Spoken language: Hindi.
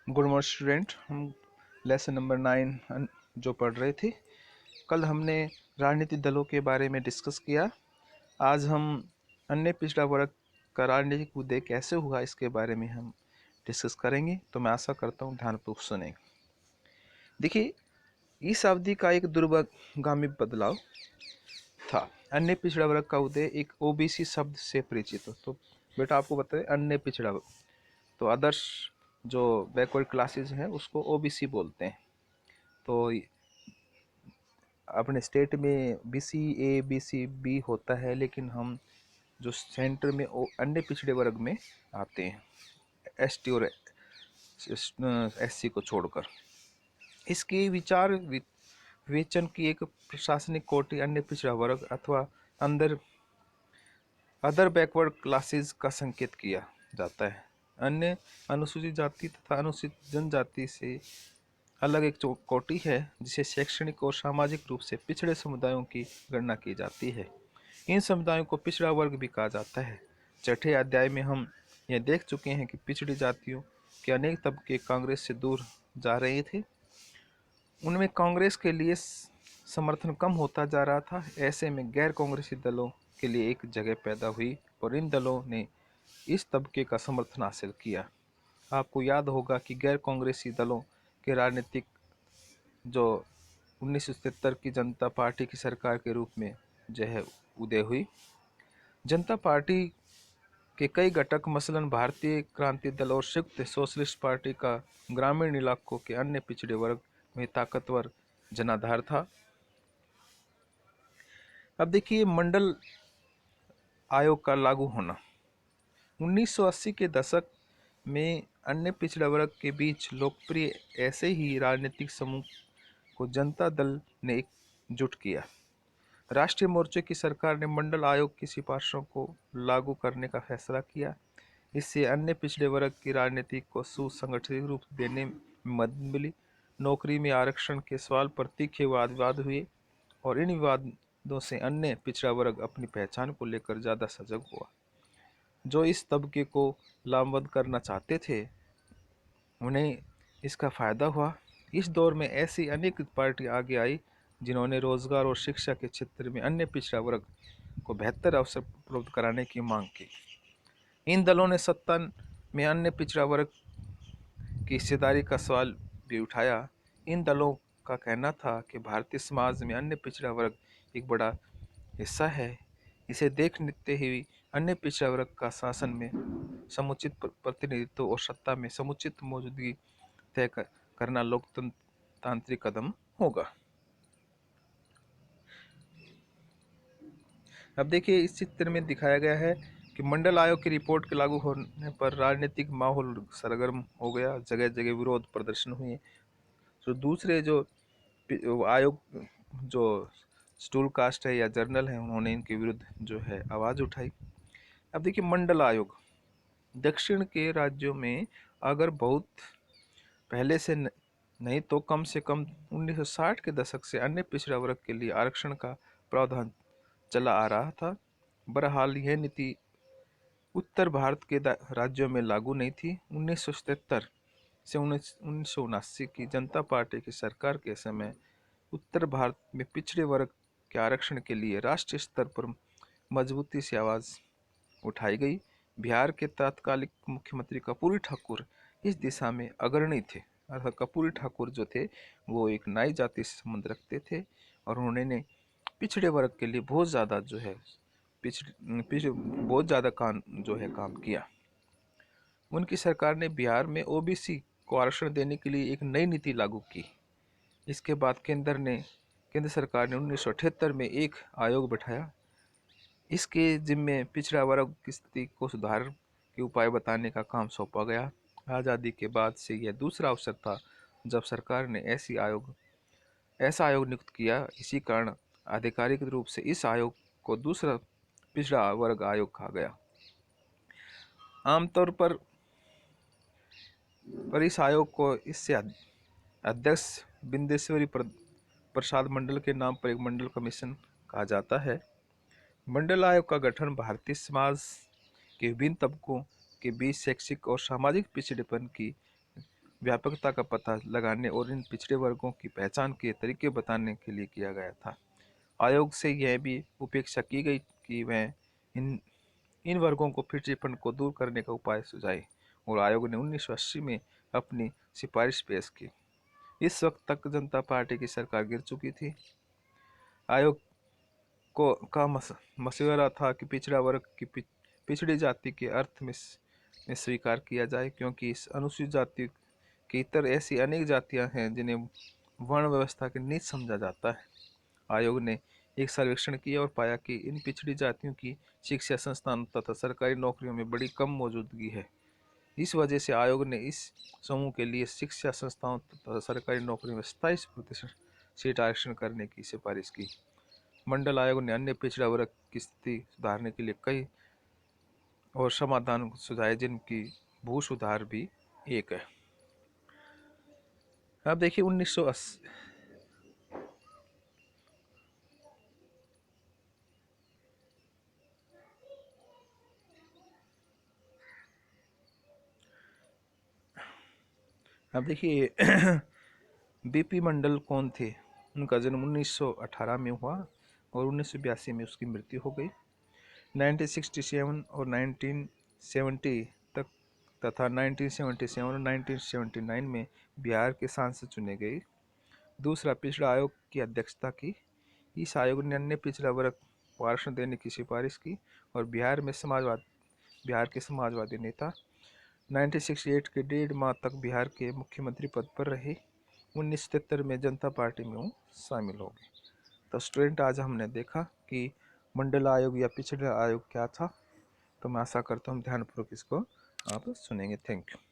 Good morning student. हम लेसन नंबर 9 जो पढ़ रहे थे, कल हमने राजनीतिक दलों के बारे में डिस्कस किया। आज हम अन्य पिछड़ा वर्ग का राजनीतिक उदय कैसे हुआ इसके बारे में हम डिस्कस करेंगे। तो मैं आशा करता हूँ ध्यानपूर्वक सुनें। देखिए, इस अवधि का एक दूरगामी बदलाव था। अन्य पिछड़ा वर्ग का उदय एक ओबीसी शब्द से परिचित हो। तो बेटा आपको बताएं, अन्य पिछड़ा वर्ग तो अदर्स जो बैकवर्ड क्लासेस हैं उसको ओबीसी बोलते हैं। तो अपने स्टेट में बीसी ए बीसी बी होता है, लेकिन हम जो सेंटर में अन्य पिछड़े वर्ग में आते हैं, एसटी और एससी को छोड़कर। इसके विचार विवेचन की एक प्रशासनिक कोटि अन्य पिछड़ा वर्ग अथवा अदर बैकवर्ड क्लासेस का संकेत किया जाता है। अन्य अनुसूचित जाति तथा अनुसूचित जनजाति से अलग एक कोटि है जिसे शैक्षणिक और सामाजिक रूप से पिछड़े समुदायों की गणना की जाती है। इन समुदायों को पिछड़ा वर्ग भी कहा जाता है। छठे अध्याय में हम यह देख चुके हैं कि पिछड़ी जातियों के अनेक तबके कांग्रेस से दूर जा रहे थे। उनमें कांग्रेस के लिए समर्थन कम होता जा रहा था। ऐसे में गैर कांग्रेसी दलों के लिए एक जगह पैदा हुई और इन दलों ने इस तबके का समर्थन हासिल किया। आपको याद होगा कि गैर कांग्रेसी दलों के राजनीतिक जो 1977 की जनता पार्टी की सरकार के रूप में जो है उदय हुई। जनता पार्टी के कई घटक मसलन भारतीय क्रांति दल और संयुक्त सोशलिस्ट पार्टी का ग्रामीण इलाकों के अन्य पिछड़े वर्ग में ताकतवर जनाधार था। अब देखिए, मंडल आयोग का लागू होना। 1980 के दशक में अन्य पिछड़ा वर्ग के बीच लोकप्रिय ऐसे ही राजनीतिक समूह को जनता दल ने एकजुट किया। राष्ट्रीय मोर्चे की सरकार ने मंडल आयोग की सिफारिशों को लागू करने का फैसला किया। इससे अन्य पिछड़े वर्ग की राजनीति को सुसंगठित रूप देने में मदद मिली। नौकरी में आरक्षण के सवाल पर तीखे वाद विवाद हुए और इन विवादों से अन्य पिछड़ा वर्ग अपनी पहचान को लेकर ज़्यादा सजग हुआ। जो इस तबके को लामबंद करना चाहते थे उन्हें इसका फायदा हुआ। इस दौर में ऐसी अनेक पार्टी आगे आई जिन्होंने रोजगार और शिक्षा के क्षेत्र में अन्य पिछड़ा वर्ग को बेहतर अवसर उपलब्ध कराने की मांग की। इन दलों ने सत्ता में अन्य पिछड़ा वर्ग की हिस्सेदारी का सवाल भी उठाया। इन दलों का कहना था कि भारतीय समाज में अन्य पिछड़ा वर्ग एक बड़ा हिस्सा है। इसे देखते हुए अन्य पिछड़ा वर्ग का शासन में समुचित प्रतिनिधित्व और सत्ता में समुचित मौजूदगी तय करना लोकतांत्रिक कदम होगा। अब देखिए, इस चित्र में दिखाया गया है कि मंडल आयोग की रिपोर्ट के लागू होने पर राजनीतिक माहौल सरगर्म हो गया। जगह जगह विरोध प्रदर्शन हुए। तो दूसरे जो आयोग जो स्टूल कास्ट है या जर्नल है, उन्होंने इनके विरुद्ध जो है आवाज़ उठाई। अब देखिए, मंडल आयोग दक्षिण के राज्यों में अगर बहुत पहले से नहीं तो कम से कम 1960 के दशक से अन्य पिछड़ा वर्ग के लिए आरक्षण का प्रावधान चला आ रहा था। बहरहाल यह नीति उत्तर भारत के राज्यों में लागू नहीं थी। 1977 से 1979 की जनता पार्टी की सरकार के समय उत्तर भारत में पिछड़े वर्ग के आरक्षण के लिए राष्ट्रीय स्तर पर मजबूती से आवाज़ उठाई गई। बिहार के तत्कालिक मुख्यमंत्री कर्पूरी ठाकुर इस दिशा में अग्रणी थे। अर्थात कर्पूरी ठाकुर जो थे वो एक नाई जाति से संबंध रखते थे और उन्होंने पिछड़े वर्ग के लिए बहुत ज़्यादा जो है बहुत ज़्यादा काम किया। उनकी सरकार ने बिहार में ओबीसी को आरक्षण देने के लिए एक नई नीति लागू की। इसके बाद केंद्र सरकार ने 1978 में एक आयोग बैठाया। इसके जिम्मे पिछड़ा वर्ग की स्थिति को सुधार के उपाय बताने का काम सौंपा गया। आज़ादी के बाद से यह दूसरा अवसर था जब सरकार ने ऐसा आयोग नियुक्त किया। इसी कारण आधिकारिक रूप से इस आयोग को दूसरा पिछड़ा वर्ग आयोग कहा गया। आमतौर पर इस आयोग को इससे अध्यक्ष बिंदेश्वरी प्रसाद मंडल के नाम पर एक मंडल कमीशन कहा जाता है। मंडल आयोग का गठन भारतीय समाज के विभिन्न तबकों के बीच शैक्षिक और सामाजिक पिछड़ेपन की व्यापकता का पता लगाने और इन पिछड़े वर्गों की पहचान के तरीके बताने के लिए किया गया था। आयोग से यह भी उपेक्षा की गई कि वह इन इन वर्गों को पिछड़ेपन को दूर करने का उपाय सुझाए और आयोग ने 1980 में अपनी सिफारिश पेश की। इस वक्त तक जनता पार्टी की सरकार गिर चुकी थी। आयोग को का मशवरा था कि पिछड़ा वर्ग की पिछड़ी जाति के अर्थ में स्वीकार किया जाए, क्योंकि इस अनुसूचित जाति की इतर ऐसी अनेक जातियां हैं जिन्हें वर्ण व्यवस्था के नीच समझा जाता है। आयोग ने एक सर्वेक्षण किया और पाया कि इन पिछड़ी जातियों की शिक्षा संस्थानों तथा सरकारी नौकरियों में बड़ी कम मौजूदगी है। इस वजह से आयोग ने इस समूह के लिए शिक्षा संस्थाओं तथा सरकारी नौकरियों में 27% सीट आरक्षण करने की सिफारिश की। मंडल आयोग ने अन्य पिछड़ा वर्ग की स्थिति सुधारने के लिए कई और समाधान सुझाए, जिनकी भू सुधार भी एक है। अब देखिए 1980 अब देखिए बीपी मंडल कौन थे। उनका जन्म 1918 में हुआ और 1982 में उसकी मृत्यु हो गई। 1967 और 1970 तक तथा 1977 और 1979 में बिहार के सांसद चुने गए। दूसरा, पिछड़ा आयोग की अध्यक्षता की। इस आयोग ने अन्य पिछड़ा वर्ग को आरक्षण देने की सिफारिश की और बिहार के समाजवादी नेता 1968 के 1.5 माह तक बिहार के मुख्यमंत्री पद पर रहे। 1973 में जनता पार्टी में वो शामिल हो गए। तो स्टूडेंट, आज हमने देखा कि मंडल आयोग या पिछड़ा आयोग क्या था। तो मैं आशा करता हूँ ध्यानपूर्वक इसको आप सुनेंगे। Thank you.